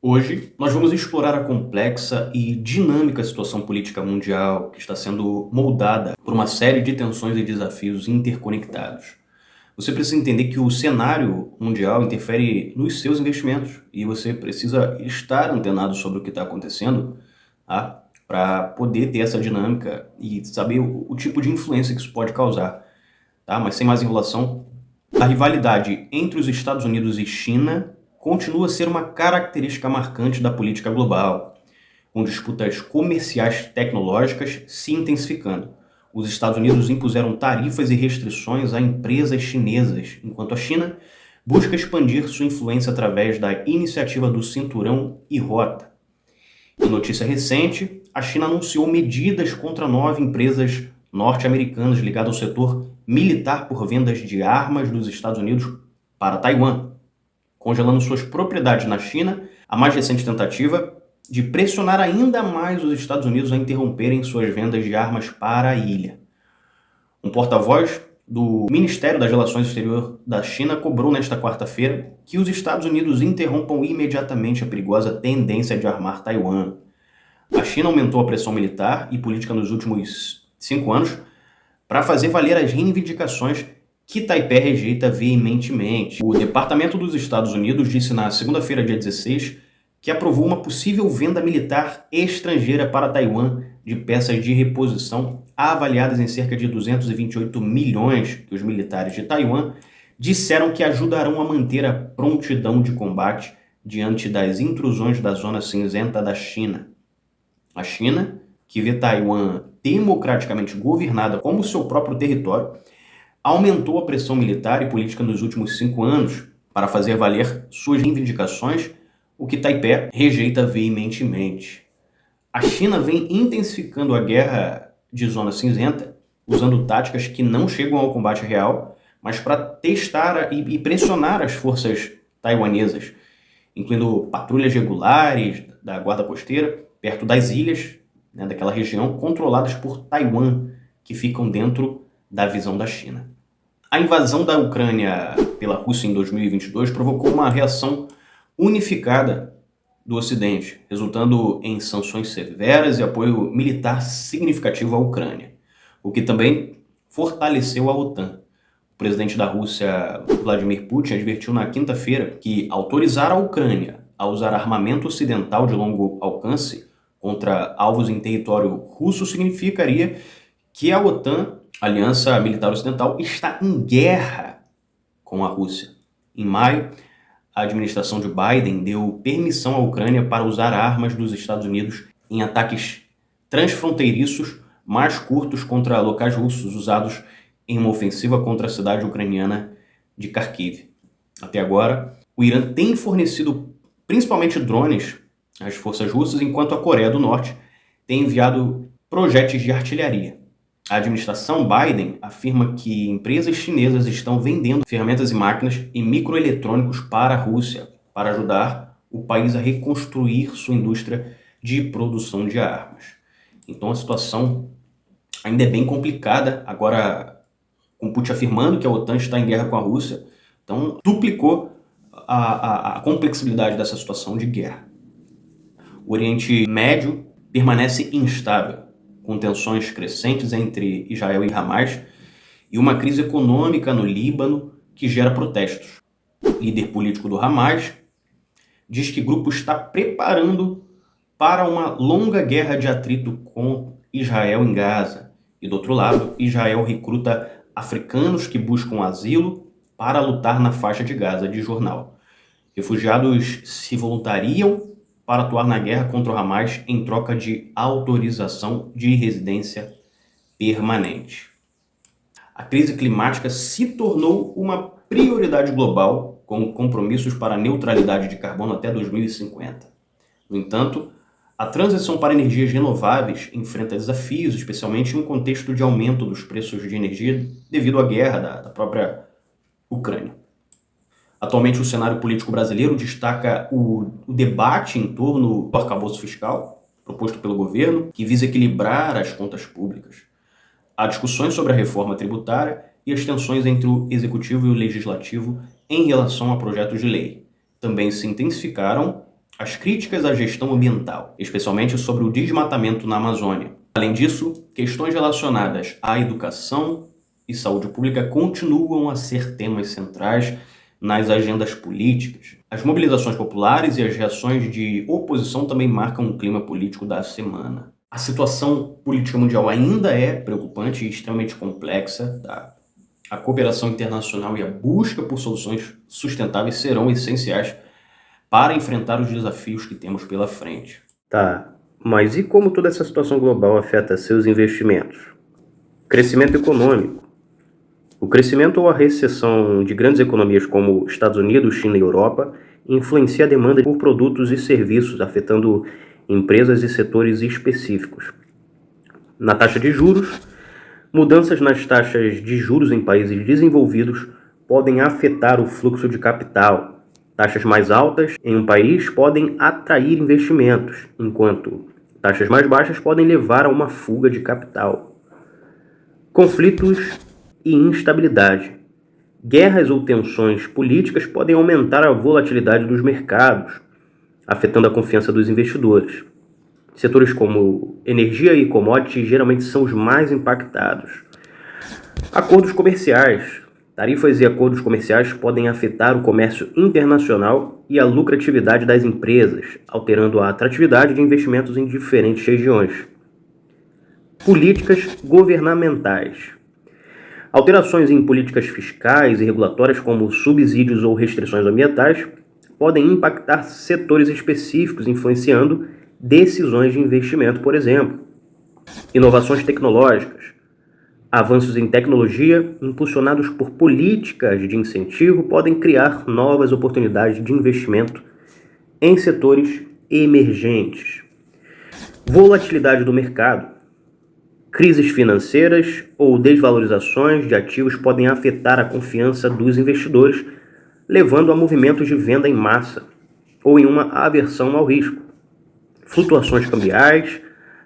Hoje, nós vamos explorar a complexa e dinâmica situação política mundial que está sendo moldada por uma série de tensões e desafios interconectados. Você precisa entender que o cenário mundial interfere nos seus investimentos e você precisa estar antenado sobre o que está acontecendo, tá? Para poder ter essa dinâmica e saber o tipo de influência que isso pode causar. Tá? Mas sem mais enrolação, a rivalidade entre os Estados Unidos e China continua a ser uma característica marcante da política global, com disputas comerciais tecnológicas se intensificando. Os Estados Unidos impuseram tarifas e restrições a empresas chinesas, enquanto a China busca expandir sua influência através da iniciativa do Cinturão e Rota. Em notícia recente, a China anunciou medidas contra 9 empresas norte-americanas ligadas ao setor militar por vendas de armas dos Estados Unidos para Taiwan, congelando suas propriedades na China, a mais recente tentativa de pressionar ainda mais os Estados Unidos a interromperem suas vendas de armas para a ilha. Um porta-voz do Ministério das Relações Exteriores da China cobrou nesta quarta-feira que os Estados Unidos interrompam imediatamente a perigosa tendência de armar Taiwan. A China aumentou a pressão militar e política nos últimos 5 anos para fazer valer as reivindicações que Taipei rejeita veementemente. O Departamento dos Estados Unidos disse na segunda-feira, dia 16, que aprovou uma possível venda militar estrangeira para Taiwan de peças de reposição avaliadas em cerca de 228 milhões que os militares de Taiwan disseram que ajudarão a manter a prontidão de combate diante das intrusões da zona cinzenta da China. A China, que vê Taiwan democraticamente governada como seu próprio território, aumentou a pressão militar e política nos últimos 5 anos para fazer valer suas reivindicações, o que Taipei rejeita veementemente. A China vem intensificando a guerra de zona cinzenta, usando táticas que não chegam ao combate real, mas para testar e pressionar as forças taiwanesas, incluindo patrulhas regulares da guarda costeira perto das ilhas, daquela região, controladas por Taiwan, que ficam dentro da visão da China. A invasão da Ucrânia pela Rússia em 2022 provocou uma reação unificada do Ocidente, resultando em sanções severas e apoio militar significativo à Ucrânia, o que também fortaleceu a OTAN. O presidente da Rússia, Vladimir Putin, advertiu na quinta-feira que autorizar a Ucrânia a usar armamento ocidental de longo alcance contra alvos em território russo significaria que a OTAN, Aliança Militar Ocidental, está em guerra com a Rússia. Em maio, a administração de Biden deu permissão à Ucrânia para usar armas dos Estados Unidos em ataques transfronteiriços mais curtos contra locais russos usados em uma ofensiva contra a cidade ucraniana de Kharkiv. Até agora, o Irã tem fornecido principalmente drones às forças russas, enquanto a Coreia do Norte tem enviado projéteis de artilharia. A administração Biden afirma que empresas chinesas estão vendendo ferramentas e máquinas e microeletrônicos para a Rússia para ajudar o país a reconstruir sua indústria de produção de armas. Então a situação ainda é bem complicada, agora com Putin afirmando que a OTAN está em guerra com a Rússia, então duplicou a complexibilidade dessa situação de guerra. O Oriente Médio permanece instável, com tensões crescentes entre Israel e Hamas e uma crise econômica no Líbano que gera protestos. O líder político do Hamas diz que o grupo está preparando para uma longa guerra de atrito com Israel em Gaza. E do outro lado, Israel recruta africanos que buscam asilo para lutar na faixa de Gaza, de jornal. Refugiados se voluntariam para atuar na guerra contra o Hamas em troca de autorização de residência permanente. A crise climática se tornou uma prioridade global, com compromissos para a neutralidade de carbono até 2050. No entanto, a transição para energias renováveis enfrenta desafios, especialmente em um contexto de aumento dos preços de energia devido à guerra da própria Ucrânia. Atualmente, o cenário político brasileiro destaca o debate em torno do arcabouço fiscal proposto pelo governo, que visa equilibrar as contas públicas. Há discussões sobre a reforma tributária e as tensões entre o executivo e o legislativo em relação a projetos de lei. Também se intensificaram as críticas à gestão ambiental, especialmente sobre o desmatamento na Amazônia. Além disso, questões relacionadas à educação e saúde pública continuam a ser temas centrais nas agendas políticas. As mobilizações populares e as reações de oposição também marcam o clima político da semana. A situação política mundial ainda é preocupante e extremamente complexa. A cooperação internacional e a busca por soluções sustentáveis serão essenciais para enfrentar os desafios que temos pela frente. Tá, mas e como toda essa situação global afeta seus investimentos? Crescimento econômico. O crescimento ou a recessão de grandes economias como Estados Unidos, China e Europa influencia a demanda por produtos e serviços, afetando empresas e setores específicos. Na taxa de juros, mudanças nas taxas de juros em países desenvolvidos podem afetar o fluxo de capital. Taxas mais altas em um país podem atrair investimentos, enquanto taxas mais baixas podem levar a uma fuga de capital. Conflitos e instabilidade. Guerras ou tensões políticas podem aumentar a volatilidade dos mercados, afetando a confiança dos investidores. Setores como energia e commodities geralmente são os mais impactados. Acordos comerciais. Tarifas e acordos comerciais podem afetar o comércio internacional e a lucratividade das empresas, alterando a atratividade de investimentos em diferentes regiões. Políticas governamentais. Alterações em políticas fiscais e regulatórias, como subsídios ou restrições ambientais, podem impactar setores específicos, influenciando decisões de investimento, por exemplo. Inovações tecnológicas. Avanços em tecnologia, impulsionados por políticas de incentivo, podem criar novas oportunidades de investimento em setores emergentes. Volatilidade do mercado. Crises financeiras ou desvalorizações de ativos podem afetar a confiança dos investidores, levando a movimentos de venda em massa ou em uma aversão ao risco. Flutuações cambiais.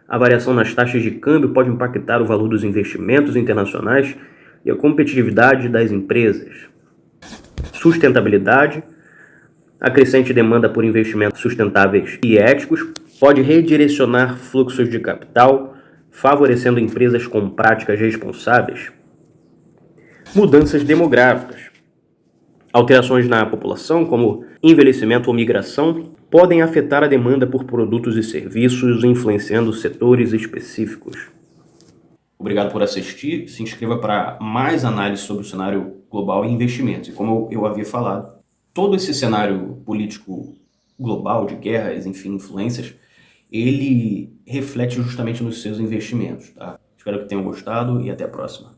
A variação nas taxas de câmbio pode impactar o valor dos investimentos internacionais e a competitividade das empresas. Sustentabilidade. A crescente demanda por investimentos sustentáveis e éticos pode redirecionar fluxos de capital, favorecendo empresas com práticas responsáveis. Mudanças demográficas. Alterações na população, como envelhecimento ou migração, podem afetar a demanda por produtos e serviços, influenciando setores específicos. Obrigado por assistir. Se inscreva para mais análise sobre o cenário global e investimentos. E como eu havia falado, todo esse cenário político global, de guerras, enfim, influências, ele reflete justamente nos seus investimentos, tá? Espero que tenham gostado e até a próxima.